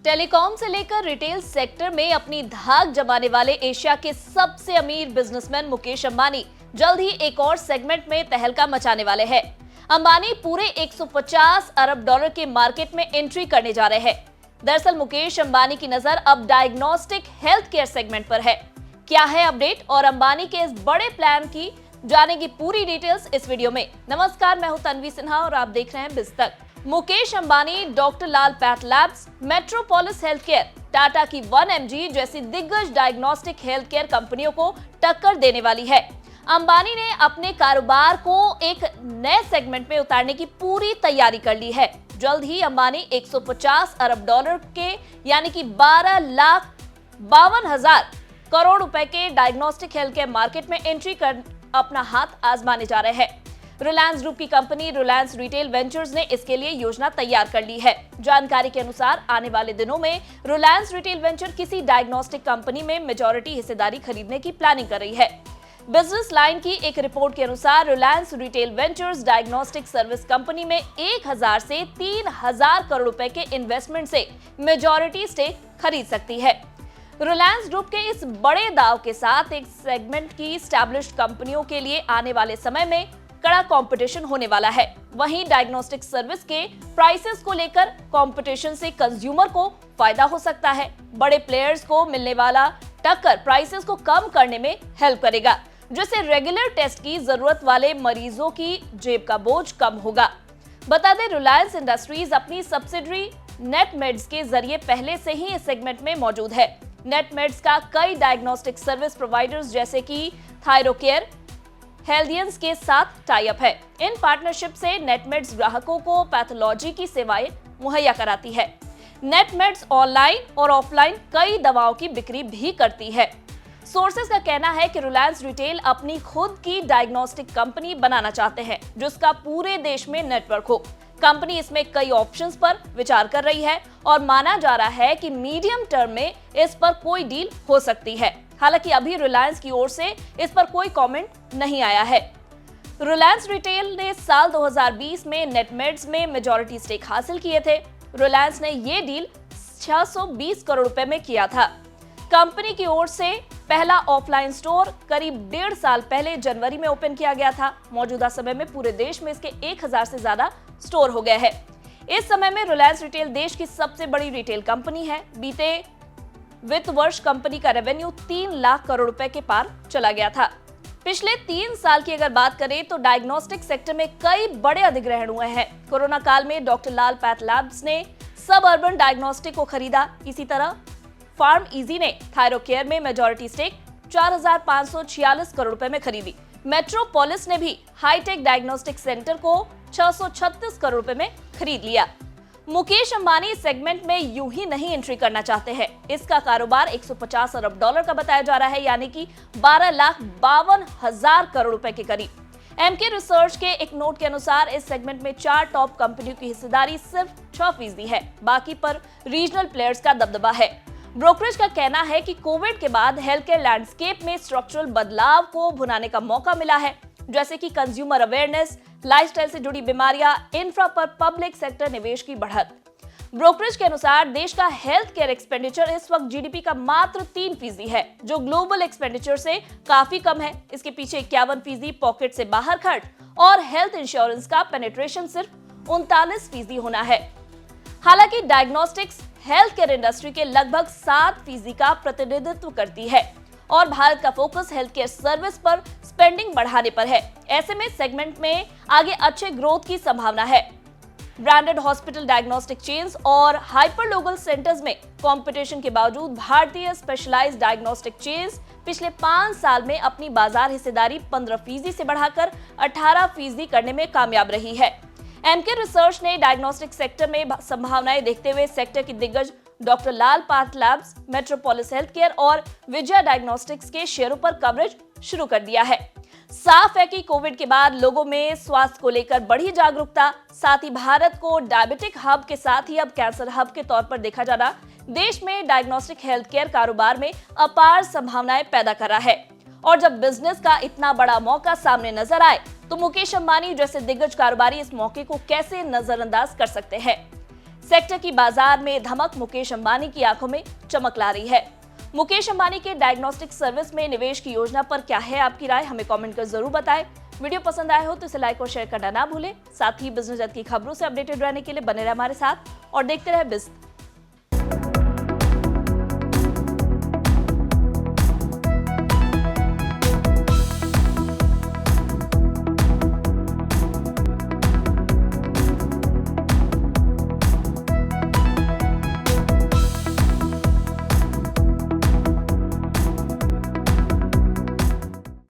Telecom से लेकर retail sector में अपनी धाक जमाने वाले एशिया के सबसे अमीर बिजनेसमैन मुकेश अंबानी जल्द ही एक और सेगमेंट में तहलका मचाने वाले हैं। अंबानी पूरे 150 अरब डॉलर के मार्केट में एंट्री करने जा रहे हैं। दरअसल मुकेश अंबानी की नजर अब डायग्नोस्टिक हेल्थ केयर सेगमेंट पर है। क्या है अपडेट और अंबानी के इस बड़े प्लान की जानेगी पूरी डिटेल्स इस वीडियो में। नमस्कार, मैं हूं तन्वी सिन्हा और आप देख रहे हैं बिज तक। मुकेश अंबानी डॉक्टर लाल पैथलैब्स, मेट्रोपोलिस हेल्थ केयर, टाटा की 1mg जैसी दिग्गज डायग्नोस्टिक हेल्थ केयर कंपनियों को टक्कर देने वाली है। अंबानी ने अपने कारोबार को एक नए सेगमेंट में उतारने की पूरी तैयारी कर ली है। जल्द ही अंबानी 150 अरब डॉलर के यानी कि 12,52,000 करोड़ रुपए के डायग्नोस्टिक हेल्थ केयर मार्केट में एंट्री कर अपना हाथ आजमाने जा रहे हैं। रिलायंस ग्रुप की कंपनी रिलायंस रिटेल वेंचर्स ने इसके लिए योजना तैयार कर ली है। जानकारी के अनुसार आने वाले दिनों में रिलायंस रिटेल वेंचर किसी डायग्नोस्टिक कंपनी में मेजॉरिटी हिस्सेदारी खरीदने की प्लानिंग कर रही है। बिजनेस लाइन की एक रिपोर्ट के अनुसार Reliance retail ventures diagnostic service company में 1,000 से 3,000 करोड़ रुपए के इन्वेस्टमेंट से मेजॉरिटी स्टेक खरीद सकती है। रिलायंस ग्रुप के इस बड़े दाव के साथ एक सेगमेंट की एस्टैब्लिश्ड कंपनियों के लिए आने वाले समय में कड़ा कंपटीशन होने वाला है। वहीं डायग्नोस्टिक सर्विस के प्राइसेस को लेकर कंपटीशन से कंज्यूमर को फायदा हो सकता है। बड़े प्लेयर्स को मिलने वाला टक्कर प्राइसेस को कम करने में हेल्प करेगा, जिससे रेगुलर टेस्ट की जरूरत वाले मरीजों की जेब का बोझ कम होगा। बता दें, रिलायंस इंडस्ट्रीज अपनी सब्सिडरी नेटमेड्स के जरिए पहले से ही इस सेगमेंट में मौजूद है। नेटमेड्स का कई डायग्नोस्टिक सर्विस प्रोवाइडर्स जैसे कि थायरोकेयर, हेल्दियंस के साथ टाई अप है। इन पार्टनरशिप से नेटमेड्स ग्राहकों को पैथोलॉजी की सेवाएं मुहैया कराती है। नेटमेड्स ऑनलाइन और ऑफलाइन कई दवाओं की बिक्री भी करती है। सोर्सेस का कहना है कि रिलायंस रिटेल अपनी खुद की डायग्नोस्टिक कंपनी बनाना चाहते हैं, जिसका पूरे देश में नेटवर्क हो। कंपनी इसमें कई ऑप्शंस पर विचार कर रही है और माना जा रहा है कि मीडियम टर्म में इस पर कोई डील हो सकती है। हालांकि अभी रिलायंस की ओर से इस पर कोई कमेंट नहीं आया है। रिलायंस रिटेल ने साल 2020 में नेटमेड्स में मेजॉरिटी स्टेक हासिल किए थे। रिलायंस ने ये डील 620 करोड़ रुपए में किया था। कंपनी की ओर से पहला ऑफलाइन स्टोर करीब 1.5 साल पहले जनवरी में ओपन किया गया था। मौजूदा समय में पूरे देश में इसके 1,000 से ज्यादा स्टोर हो गए हैं। इस समय में रिलायंस रिटेल देश की सबसे बड़ी रिटेल कंपनी है। बीते वित्त वर्ष कंपनी का रेवेन्यू 3 लाख करोड़ रुपए के पार चला गया था। पिछले 3 साल की अगर बात करें तो डायग्नोस्टिक सेक्टर में कई बड़े अधिग्रहण हुए हैं। कोरोना काल में डॉक्टर लाल पैथलैब्स ने सब अर्बन डायग्नोस्टिक को खरीदा। इसी तरह फार्म इजी ने थायरोकेयर में मेजॉरिटी स्टेक 4,546 करोड़ रुपए में खरीदी। मेट्रोपोलिस ने भी हाईटेक डायग्नोस्टिक सेंटर को 636 करोड़ रुपए में खरीद लिया। मुकेश अंबानी इस सेगमेंट में यूं ही नहीं एंट्री करना चाहते हैं। इसका कारोबार 150 अरब डॉलर का बताया जा रहा है, यानी कि 12,52,000 करोड़ रुपए के करीब। एमके रिसर्च के एक नोट के अनुसार इस सेगमेंट में 4 टॉप कंपनियों की हिस्सेदारी सिर्फ 6% है। बाकी पर रीजनल प्लेयर्स का दबदबा है। ब्रोकरेज का कहना है कि कोविड के बाद हेल्थ केयर लैंडस्केप में स्ट्रक्चरल बदलाव को भुनाने का मौका मिला है, जैसे कि कंज्यूमर अवेयरनेस, लाइफस्टाइल से जुड़ी बीमारियां, इंफ्रा पर पब्लिक सेक्टर निवेश की बढ़त। ब्रोकरेज के अनुसार देश का हेल्थ केयर एक्सपेंडिचर इस वक्त जीडीपी का मात्र 3% है, जो ग्लोबल एक्सपेंडिचर से काफी कम है। इसके पीछे 51% पॉकेट से बाहर खर्च और हेल्थ इंश्योरेंस का पेनिट्रेशन सिर्फ 39% होना है। हालांकि डायग्नोस्टिक्स हेल्थ केयर इंडस्ट्री के लगभग 7% का प्रतिनिधित्व करती है और भारत का फोकस हेल्थ केयर सर्विस पर स्पेंडिंग बढ़ाने पर है। ऐसे में सेगमेंट में आगे अच्छे ग्रोथ की संभावना है। ब्रांडेड हॉस्पिटल डायग्नोस्टिक चेन्स और हाइपर लोकल सेंटर्स में कंपटीशन के बावजूद भारतीय स्पेशलाइज्ड डायग्नोस्टिक चेन्स पिछले 5 साल में अपनी बाजार हिस्सेदारी 15% से बढ़ाकर 18% करने में कामयाब रही है। एमके रिसर्च ने डायग्नोस्टिक सेक्टर में संभावनाएं देखते हुए सेक्टर की दिग्गज डॉक्टर लाल पैथलैब्स, मेट्रोपोलिस हेल्थ केयर और विजय डायग्नोस्टिक्स के शेयरों पर कवरेज शुरू कर दिया है। साफ है कि कोविड के बाद लोगों में स्वास्थ्य को लेकर बढ़ी जागरूकता, साथ ही भारत को डायबिटिक हब के साथ ही अब कैंसर हब के तौर पर देखा जाना देश में डायग्नोस्टिक हेल्थ केयर कारोबार में अपार संभावनाएं पैदा कर रहा है। और जब बिजनेस का इतना बड़ा मौका सामने नजर आए तो मुकेश अंबानी जैसे दिग्गज कारोबारी इस मौके को कैसे नजरअंदाज कर सकते हैं। सेक्टर की बाजार में धमक मुकेश अंबानी की आंखों में चमक ला रही है। मुकेश अंबानी के डायग्नोस्टिक सर्विस में निवेश की योजना पर क्या है आपकी राय, हमें कमेंट कर जरूर बताएं। वीडियो पसंद आए हो तो इसे लाइक और शेयर करना ना भूलें। साथ ही बिजनेस जगत की खबरों से अपडेटेड रहने के लिए बने रहे हमारे साथ और देखते रहे बिज़।